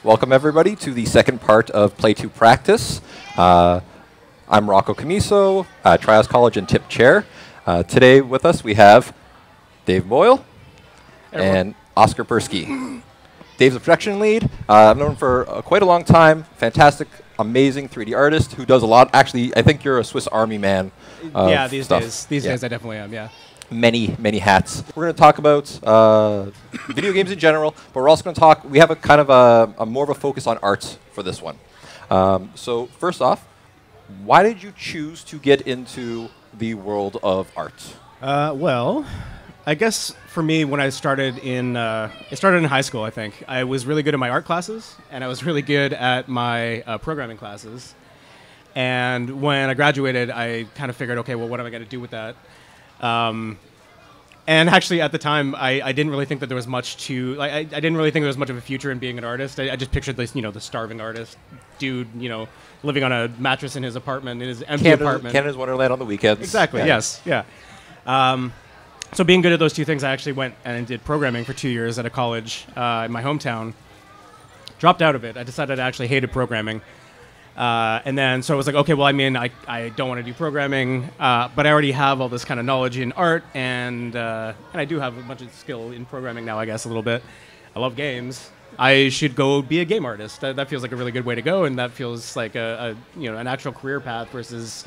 Welcome everybody to the second part of Play to Practice. I'm Rocco Camiso, Trials College and Tip Chair. Today with us we have Dave Boyle and Oskar Pruski. Dave's a production lead. I've known him for quite a long time. Fantastic, amazing 3D artist who does a lot. Actually, I think you're a Swiss Army man. Yeah, these days. These days I definitely am, yeah. Many hats. We're going to talk about video games in general, but we're also going to talk, we have a kind of a more of a focus on art for this one. So first off, why did you choose to get into the world of art? Well, I guess for me, when I started it started in high school, I think. I was really good at my art classes, and I was really good at my programming classes. And when I graduated, I kind of figured, okay, well, what am I going to do with that? And actually, at the time, I didn't really think that there was much to like. I didn't really think there was much of a future in being an artist. I just pictured this, the starving artist dude, living on a mattress in his apartment, in his empty apartment. Canada's Wonderland on the weekends. Exactly. Yeah. Yes. Yeah. So being good at those two things, I actually went and did programming for 2 years at a college in my hometown. Dropped out of it. I decided I actually hated programming. And then, so I was like, okay, well, I mean, I don't want to do programming, but I already have all this kind of knowledge in art, and I do have a bunch of skill in programming now, I guess, a little bit. I love games. I should go be a game artist. That feels like a really good way to go, and that feels like an actual career path versus,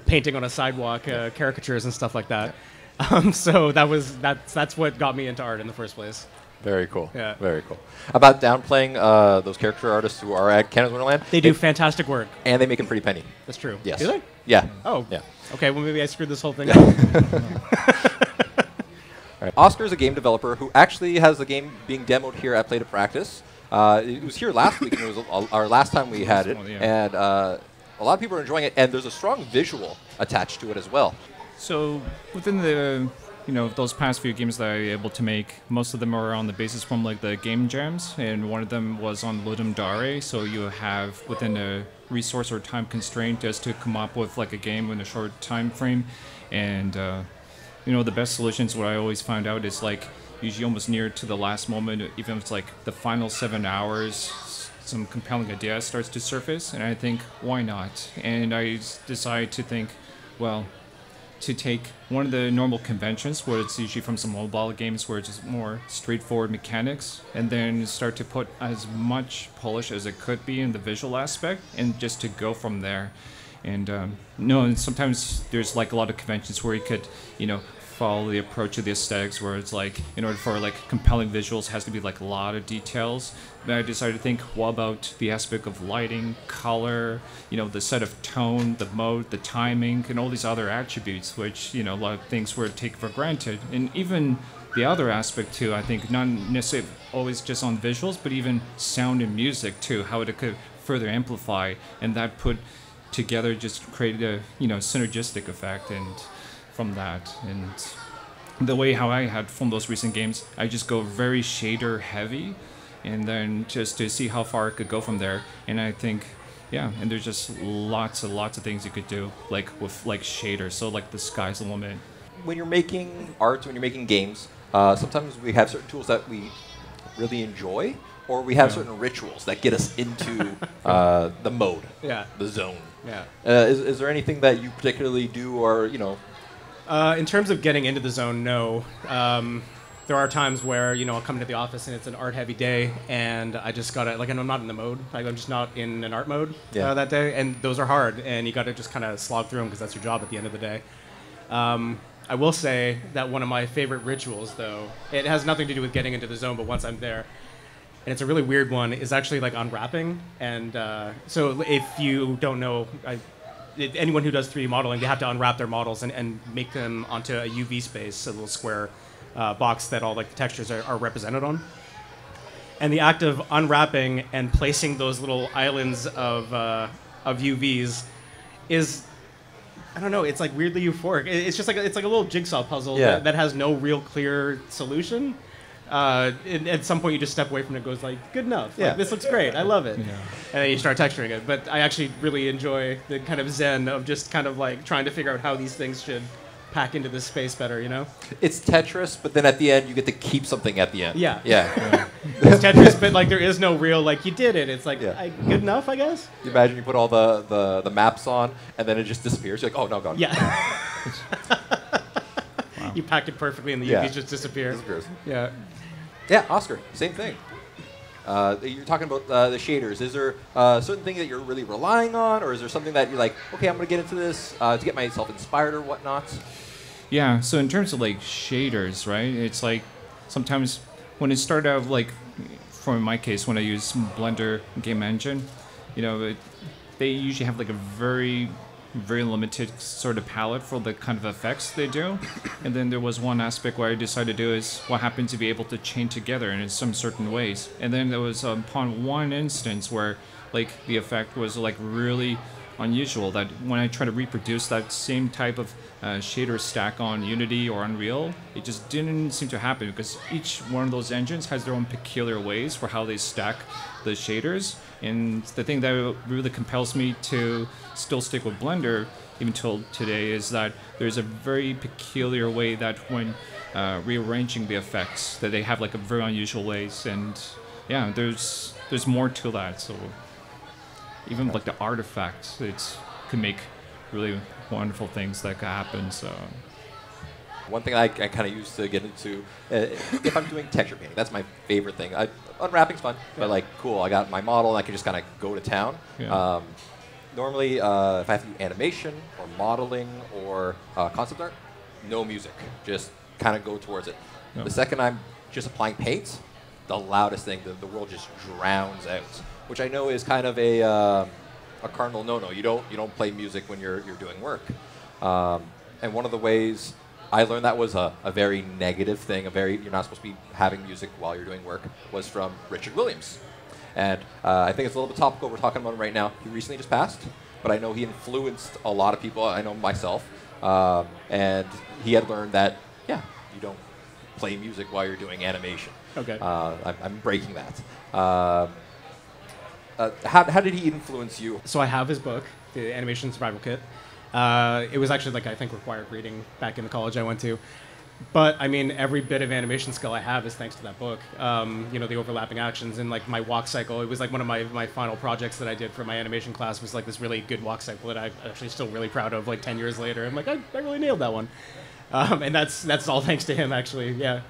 painting on a sidewalk, caricatures and stuff like that. So that's what got me into art in the first place. Very cool. Yeah. Very cool. About downplaying those caricature artists who are at Canada's Wonderland. They do fantastic work. And they make a pretty penny. That's true. Yes. Do they? Yeah. Oh. Yeah. Okay, well, maybe I screwed this whole thing up. All right. Oscar is a game developer who actually has a game being demoed here at Play to Practice. It was here last week, and it was our last time we had it. And a lot of people are enjoying it, and there's a strong visual attached to it as well. So within the those past few games that I was able to make, most of them are on the basis from like the game jams, and one of them was on Ludum Dare, so you have within a resource or time constraint just to come up with like a game in a short time frame. And the best solutions, what I always find out is like usually almost near to the last moment, even if it's like the final 7 hours, some compelling idea starts to surface, and I think, why not? And I decide to think, well, to take one of the normal conventions where it's usually from some mobile games where it's just more straightforward mechanics, and then start to put as much polish as it could be in the visual aspect, and just to go from there. And and sometimes there's like a lot of conventions where you could follow the approach of the aesthetics, where it's like in order for like compelling visuals has to be like a lot of details. But I decided to think, what about the aspect of lighting, color, the set of tone, the mode, the timing, and all these other attributes, which a lot of things were taken for granted. And even the other aspect too, I think, not necessarily always just on visuals, but even sound and music too, how it could further amplify, and that put together just created a synergistic effect. And from that, and the way how I had from those recent games, I just go very shader heavy, and then just to see how far it could go from there. And I think, and there's just lots of things you could do, like with like shaders, so like the sky's the limit. When you're making art, when you're making games, sometimes we have certain tools that we really enjoy, or we have certain rituals that get us into the mode, the zone. Yeah. Is there anything that you particularly do, or in terms of getting into the zone, no. There are times where, I'll come into the office and it's an art-heavy day, and I just gotta, and I'm not in the mode. I'm just not in an art mode that day, and those are hard, and you gotta just kind of slog through them because that's your job at the end of the day. I will say that one of my favorite rituals, though, it has nothing to do with getting into the zone, but once I'm there, and it's a really weird one, is actually like unwrapping. And so if you don't know, anyone who does 3D modeling, they have to unwrap their models and make them onto a UV space, a little square box that all like the textures are represented on. And the act of unwrapping and placing those little islands of UVs is, I don't know, it's like weirdly euphoric. It's just like it's like a little jigsaw puzzle that has no real clear solution. At some point you just step away from it and goes like, good enough. Like, this looks great. I love it. Yeah. And then you start texturing it. But I actually really enjoy the kind of zen of just kind of like trying to figure out how these things should pack into this space better, you know? It's Tetris, but then at the end you get to keep something at the end. Yeah. Yeah. It's Tetris, but like there is no real like you did it. It's like Yeah. good enough, I guess. You imagine you put all the maps on, and then it just disappears. You're like, oh no, gone. Yeah. You packed it perfectly, and the UVs just disappear. Disappears. Yeah. Yeah, Oscar, same thing. You're talking about the shaders. Is there a certain thing that you're really relying on, or is there something that you're like, okay, I'm going to get into this to get myself inspired or whatnot? Yeah, so in terms of like shaders, right? It's like sometimes when it started out, like for my case, when I use Blender game engine, you know, they usually have like a very limited sort of palette for the kind of effects they do. And then there was one aspect where I decided to do is what happened to be able to chain together in some certain ways. And then there was upon one instance where like the effect was like really unusual, that when I try to reproduce that same type of shader stack on Unity or Unreal, it just didn't seem to happen because each one of those engines has their own peculiar ways for how they stack the shaders. And the thing that really compels me to still stick with Blender even till today is that there's a very peculiar way that when rearranging the effects, that they have like a very unusual ways. And yeah, there's more to that. So even like the artifacts, it can make really wonderful things that can happen. So one thing I kind of used to get into, if I'm doing texture painting, that's my favorite thing. Unwrapping's fun, but like, cool, I got my model and I can just kind of go to town. Yeah. Normally, if I have to do animation or modeling or concept art, no music, just kind of go towards it. Yep. The second I'm just applying paint, the loudest thing, the world just drowns out, which I know is kind of a cardinal no-no. You don't play music when you're doing work. And one of the ways I learned that was a very negative thing, you're not supposed to be having music while you're doing work, was from Richard Williams. And I think it's a little bit topical. We're talking about him right now. He recently just passed, but I know he influenced a lot of people. I know myself. And he had learned that, you don't play music while you're doing animation. Okay. I'm breaking that. How did he influence you? So I have his book, the Animation Survival Kit. It was actually like I think required reading back in the college I went to. But I mean, every bit of animation skill I have is thanks to that book. The overlapping actions and like my walk cycle. It was like one of my final projects that I did for my animation class was like this really good walk cycle that I'm actually still really proud of. Like 10 years later, I'm like I really nailed that one. And that's all thanks to him actually. Yeah,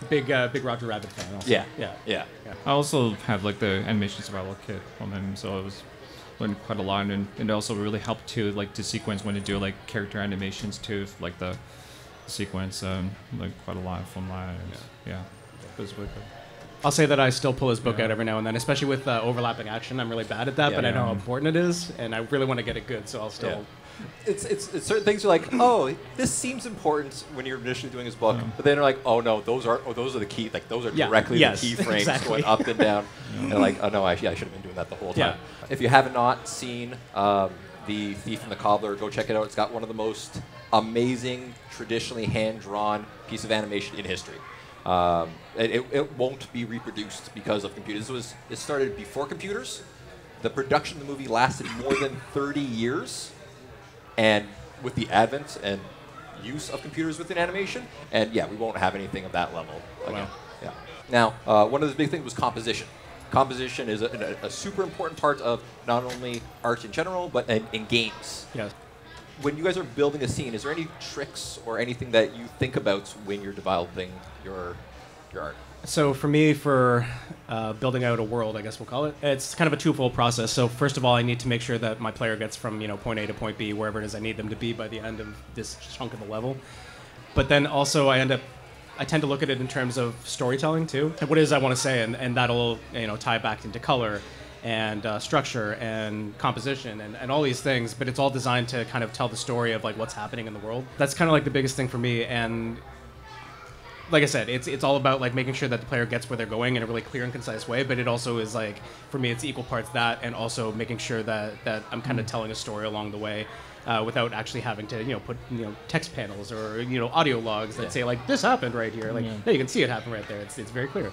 big Roger Rabbit fan. Also. Yeah. I also have like the animation survival kit from him, so I was learning quite a lot, and it also really helped to like to sequence when to do like character animations too, like the sequence, like quite a lot from that. Yeah. It was really good. I'll say that I still pull his book out every now and then, especially with overlapping action. I'm really bad at that, but I know how important it is, and I really want to get it good, so I'll still. It's certain things are like, oh, this seems important when you're initially doing his book, but then they're like, oh no, those are the key, like those are directly the key frames going up and down. And they're like, oh no, I should have been doing that the whole time. If you have not seen The Thief and the Cobbler, go check it out. It's got one of the most amazing, traditionally hand-drawn piece of animation in history. It won't be reproduced because of computers. It started before computers. The production of the movie lasted more than 30 years. And with the advent and use of computers within animation, and we won't have anything of that level again. Wow. Now, one of the big things was composition. Composition is a super important part of not only art in general, but in games. Yes. When you guys are building a scene, is there any tricks or anything that you think about when you're developing your art? So for me, for building out a world, I guess we'll call it, it's kind of a twofold process. So first of all, I need to make sure that my player gets from point A to point B, wherever it is I need them to be by the end of this chunk of the level. But then also I tend to look at it in terms of storytelling too. What it is I want to say, and that'll tie back into color and structure and composition and all these things. But it's all designed to kind of tell the story of like what's happening in the world. That's kind of like the biggest thing for me. And like I said, it's all about like making sure that the player gets where they're going in a really clear and concise way. But it also is like, for me, it's equal parts that and also making sure that I'm kind of telling a story along the way. Without actually having to, put text panels or audio logs that say like this happened right here. Like no, you can see it happen right there. It's very clear.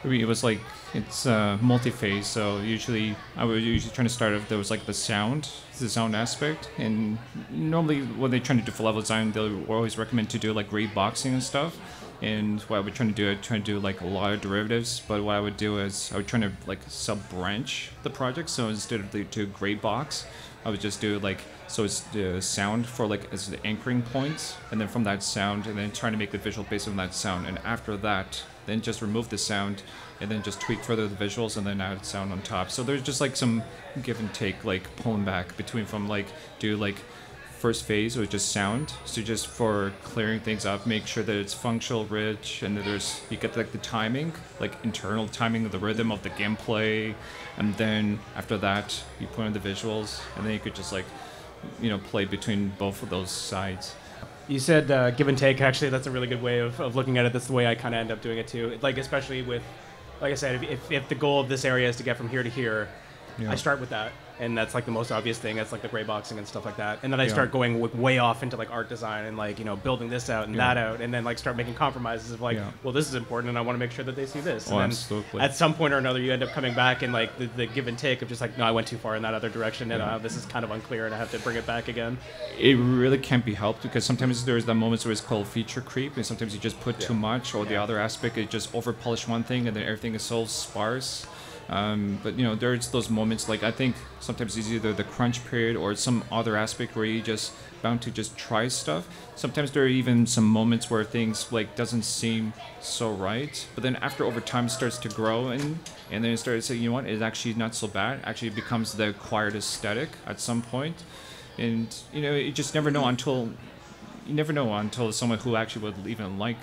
I mean, it was like it's multi-phase. So usually I would usually trying to start off. There was like the sound aspect, and normally when they're trying to do for level design, they'll always recommend to do like gray boxing and stuff. And what I would try to do, I'd try to do like a lot of derivatives. But what I would do is I would try to like sub-branch the project. So instead of the two gray box, I would just do like, so it's the sound for like as the anchoring points, and then from that sound, and then trying to make the visual based on that sound. And after that, then just remove the sound, and then just tweak further the visuals, and then add sound on top. So there's just like some give and take, like pulling back between from like do like first phase or just sound. So just for clearing things up, make sure that it's functional rich, and that there's you get like the timing, like internal timing of the rhythm of the gameplay, and then after that you put in the visuals, and then you could just like play between both of those sides. You said give and take. Actually, that's a really good way of looking at it. That's the way I kind of end up doing it too. Like especially with, like I said, if the goal of this area is to get from here to here, I start with that, and that's like the most obvious thing. That's like the gray boxing and stuff like that. And then I start going way off into like art design and like building this out and that out, and then like start making compromises of like, well, this is important, and I want to make sure that they see this. And then absolutely. At some point or another, you end up coming back and like the give and take of just like, no, I went too far in that other direction, and this is kind of unclear, and I have to bring it back again. It really can't be helped, because sometimes there's the moments where it's called feature creep, and sometimes you just put too much, or the other aspect is just over polish one thing, and then everything is so sparse. But there's those moments, like I think sometimes it's either the crunch period or some other aspect where you just bound to just try stuff. Sometimes there are even some moments where things like doesn't seem so right, but then after over time it starts to grow, and then it starts to say, you know what, it's actually not so bad. Actually, it becomes the acquired aesthetic at some point, and you just never know until someone who actually would even like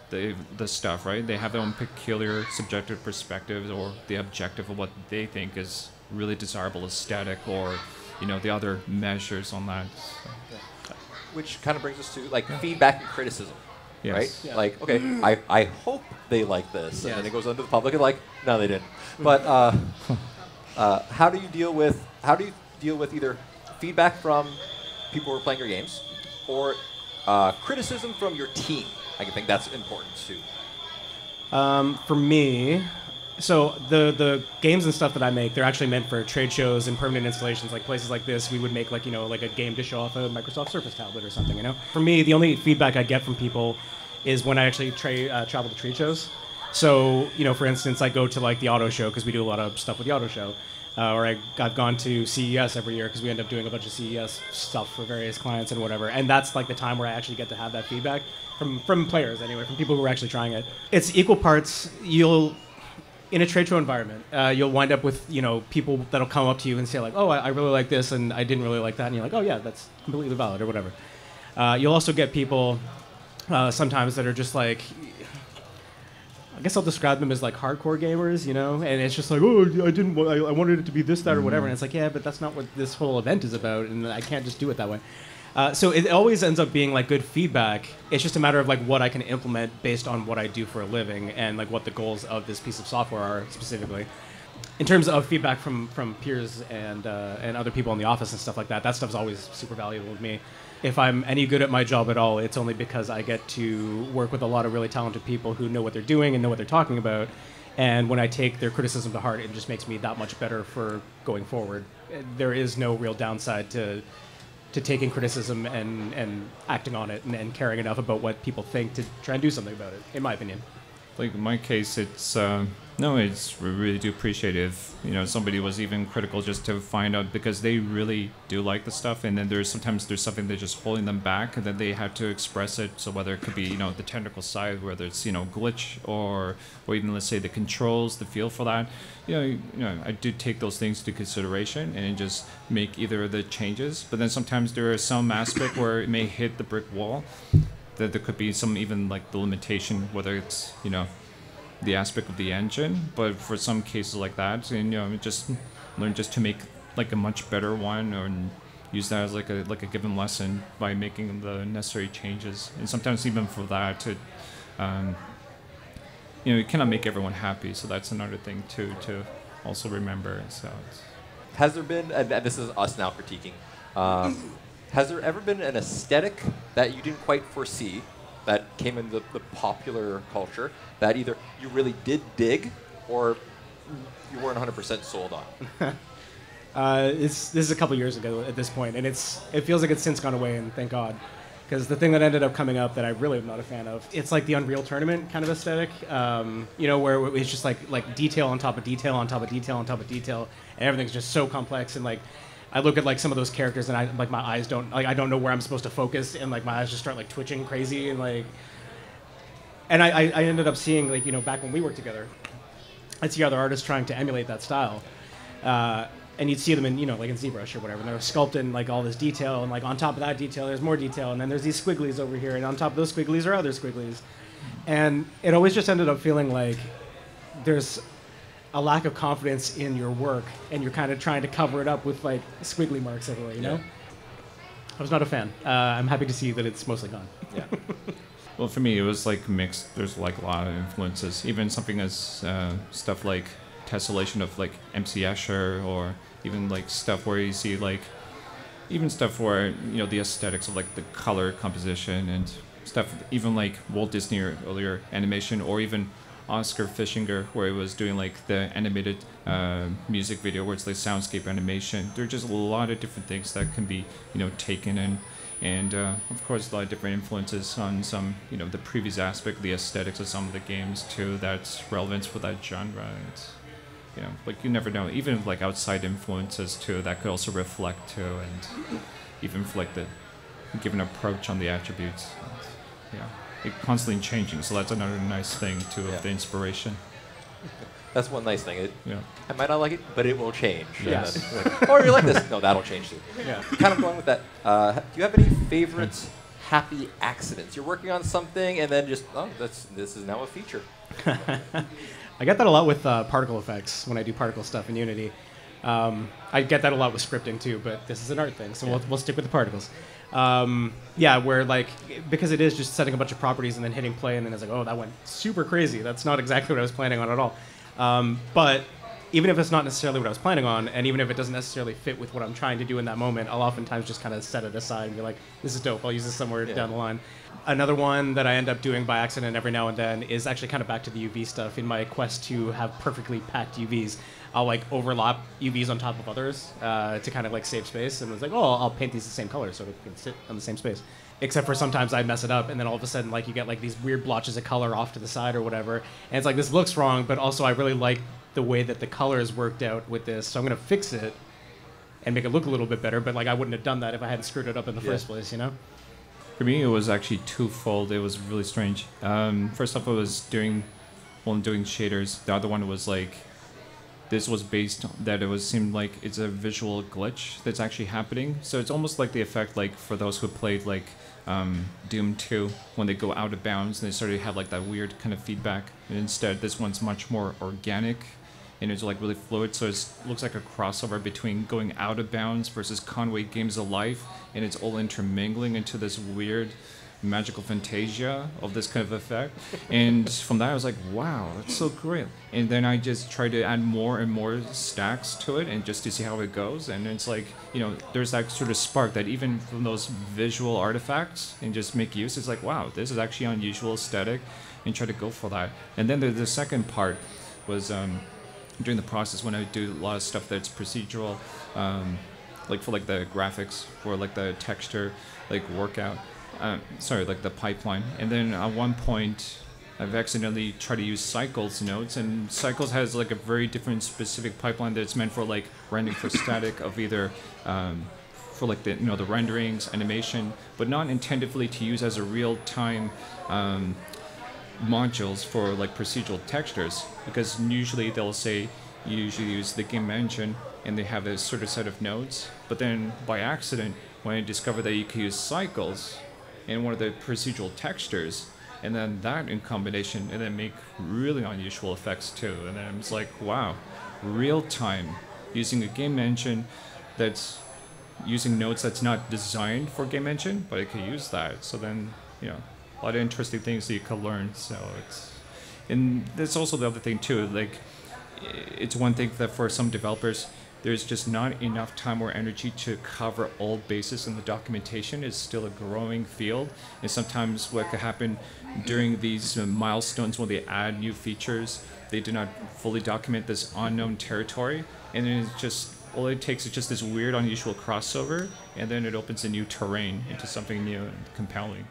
the stuff, right? They have their own peculiar subjective perspectives, or the objective of what they think is really desirable aesthetic, or the other measures on that. So. Which kind of brings us to like feedback and criticism, right? Yeah. Like, okay, I hope they like this, and then it goes under the public and like, no, they didn't. But how do you deal with either feedback from people who are playing your games, or criticism from your team? I think that's important too. For me, so the games and stuff that I make, they're actually meant for trade shows and permanent installations, like places like this. We would make like a game to show off a Microsoft Surface tablet or something. For me, the only feedback I get from people is when I actually travel to trade shows. So for instance, I go to like the auto show because we do a lot of stuff with the auto show. Or I've gone to CES every year because we end up doing a bunch of CES stuff for various clients and whatever. And that's like the time where I actually get to have that feedback from players anyway, from people who are actually trying it. It's equal parts. In a trade show environment, you'll wind up with people that'll come up to you and say like, oh, I really like this and I didn't really like that. And you're like, oh yeah, that's completely valid or whatever. You'll also get people sometimes that are just like, I guess I'll describe them as like hardcore gamers, and it's just like, oh, I wanted it to be this, that, or whatever, and it's like, yeah, but that's not what this whole event is about, and I can't just do it that way. So it always ends up being like good feedback. It's just a matter of like what I can implement based on what I do for a living and like what the goals of this piece of software are specifically. In terms of feedback from peers and other people in the office and stuff like that, that stuff's always super valuable to me. If I'm any good at my job at all, it's only because I get to work with a lot of really talented people who know what they're doing and know what they're talking about. And when I take their criticism to heart, it just makes me that much better for going forward. There is no real downside to taking criticism and acting on it and caring enough about what people think to try and do something about it, in my opinion. Like in my case, it's we really do appreciate it if somebody was even critical just to find out, because they really do like the stuff, and then there's sometimes something that's just holding them back, and then they have to express it. So whether it could be the technical side, whether it's glitch or even let's say the controls, the feel for that, I do take those things into consideration and just make either the changes. But then sometimes there is some aspect where it may hit the brick wall. That there could be some even like the limitation, whether it's the aspect of the engine, but for some cases like that, and just learn just to make like a much better one, or use that as like a given lesson by making the necessary changes. And sometimes even for that, you cannot make everyone happy, so that's another thing too to also remember. So has there been, and this is us now critiquing, has there ever been an aesthetic that you didn't quite foresee that came into the popular culture that either you really did dig or you weren't 100% sold on? This is a couple years ago at this point, and it feels like it's since gone away, and thank God. Because the thing that ended up coming up that I really am not a fan of, it's like the Unreal Tournament kind of aesthetic, where it's just like detail on top of detail on top of detail on top of detail, and everything's just so complex. And like, I look at like some of those characters, and my eyes don't I don't know where I'm supposed to focus, and like my eyes just start like twitching crazy, and like, and I ended up seeing like back when we worked together, I'd see other artists trying to emulate that style. And you'd see them in, like in ZBrush or whatever, and they're sculpting like all this detail, and like on top of that detail, there's more detail, and then there's these squigglies over here, and on top of those squigglies are other squigglies. And it always just ended up feeling like there's a lack of confidence in your work, and you're kind of trying to cover it up with like squiggly marks everywhere, you know? I was not a fan. I'm happy to see that it's mostly gone. Yeah. Well, for me, it was like mixed. There's like a lot of influences, even something as stuff like tessellation of like MC Escher, or even like stuff where you see like even stuff where the aesthetics of like the color composition and stuff, even like Walt Disney or earlier animation, or even Oskar Fischinger, where he was doing like the animated music video where it's like soundscape animation. There are just a lot of different things that can be taken in, and of course a lot of different influences on some the previous aspect, the aesthetics of some of the games too, that's relevant for that genre. Like you never know, even like outside influences too, that could also reflect too, and even reflect the given approach on the attributes. It's constantly changing, so that's another nice thing too of the inspiration. That's one nice thing. Yeah. I might not like it, but it will change. Yes. Or you like this? No, that'll change too. Yeah. Kind of going with that. Do you have any favorites? Happy accidents. You're working on something, and then just this is now a feature. I get that a lot with particle effects when I do particle stuff in Unity. I get that a lot with scripting too, but this is an art thing, so we'll stick with the particles. Where like, because it is just setting a bunch of properties and then hitting play, and then it's like, oh, that went super crazy. That's not exactly what I was planning on at all. But even if it's not necessarily what I was planning on, and even if it doesn't necessarily fit with what I'm trying to do in that moment, I'll oftentimes just kind of set it aside and be like, this is dope, I'll use this somewhere down the line. Another one that I end up doing by accident every now and then is actually kind of back to the UV stuff. In my quest to have perfectly packed UVs, I'll like overlap UVs on top of others to kind of like save space. And it's like, oh, I'll paint these the same color so it can sit on the same space. Except for sometimes I mess it up, and then all of a sudden like you get like these weird blotches of color off to the side or whatever. And it's like, this looks wrong, but also I really like the way that the colors worked out with this, so I'm gonna fix it and make it look a little bit better. But like I wouldn't have done that if I hadn't screwed it up in the first place, For me, it was actually twofold. It was really strange. First off, I was doing shaders. The other one was like, this was based on that it seemed like it's a visual glitch that's actually happening. So it's almost like the effect like for those who played like Doom 2, when they go out of bounds and they sort of have like that weird kind of feedback. And instead, this one's much more organic, and it's like really fluid, so it looks like a crossover between going out of bounds versus Conway Games of Life, and it's all intermingling into this weird magical fantasia of this kind of effect. And from that I was like, wow, that's so great. And then I just tried to add more and more stacks to it, and just to see how it goes. And it's like, there's that sort of spark that even from those visual artifacts and just make use, it's like, wow, this is actually unusual aesthetic, and try to go for that. And then the second part was during the process when I do a lot of stuff that's procedural, like for like the graphics, for like the texture, like workout, like the pipeline. And then at one point I've accidentally tried to use Cycles nodes, and Cycles has like a very different specific pipeline that's meant for like rendering for static of either for like the the renderings, animation, but not intendedly to use as a real-time modules for like procedural textures, because usually they'll say you usually use the game engine and they have a sort of set of nodes. But then by accident, when I discovered that you could use Cycles in one of the procedural textures, and then that in combination, and then make really unusual effects too. And then I'm just like, wow, real time using a game engine that's using nodes that's not designed for game engine, but it can use that. So then a lot of interesting things that you can learn. So and that's also the other thing too. Like, it's one thing that for some developers, there's just not enough time or energy to cover all bases, and the documentation is still a growing field. And sometimes what could happen during these milestones when they add new features, they do not fully document this unknown territory, and then it's just all it takes is just this weird, unusual crossover, and then it opens a new terrain into something new and compelling.